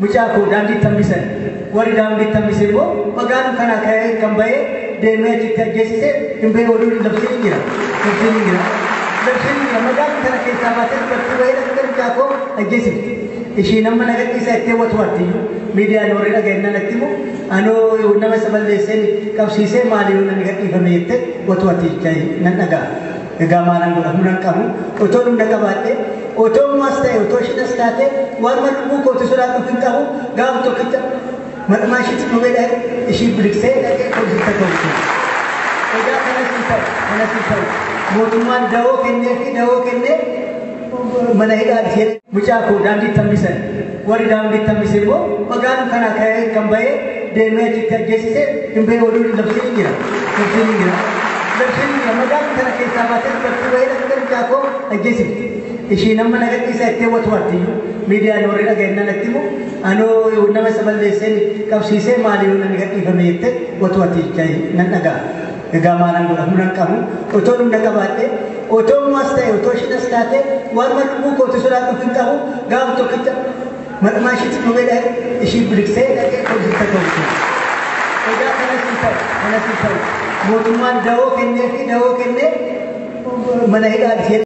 mucaa koo daandii tambisan warri daandii tambise immoo magaalaan kana ka'ee kan ba'ee deemee achitti ajjeesise hin ba'e oduu labsiin jira magaalaan kana keessaa baatee dubartii ba'ee dhaqee mucaa koo ajjeesifte ishii nama nagaxiisa ittee watuwaatti miidiyaan warri dhaga'innan itti immoo anoo nama isa balleesseen qabsiisee maalii namni gadhiifame jettee watuwaatti nan dhaga'a. Egaa maalaan godha humna qabu otoo humna qabaadhe otoo ammas ta'e otoo ishiinas taate waan lubbuu kootu sodaatuuf hin qabu gaafa tokkicha maqmaa ishiitti dhumee ishii biliqsee dhaqee hojjechaa ta'u. Egaa kanas hin ta'u mootummaan dawoo kennee mana hidhaatti mucaa koo daandii tambisan warri daandii tambise immoo magaalaan kana ka'ee kan ba'ee deemee achitti ajjeesise hin ba'e oduu labsiin jira. magaalaan kana keessaa baatee dubartii ba'ee dhaqee mucaa koo ajjeesifte ishii nama nagaxiisa ittee watuwaatti miidiyaan warri dhaga'innan itti immoo anoo nama isa balleesseen qabsiisee maalii namni gadhiifame jettee watuwaatti nan dhaga'a. Egaa maalaan godha humna qabu otoo humna qabaadhe otoo ammas ta'e otoo ishiinas taate waan lubbuu kootu sodaatuuf hin qabu gaafa tokkicha maqmaa ishiitti dhumee ishii biliqsee dhaqee hojjechaa ta'u. Egaa kanas hin ta'u mootummaan dawoo kennee mana hidhaatti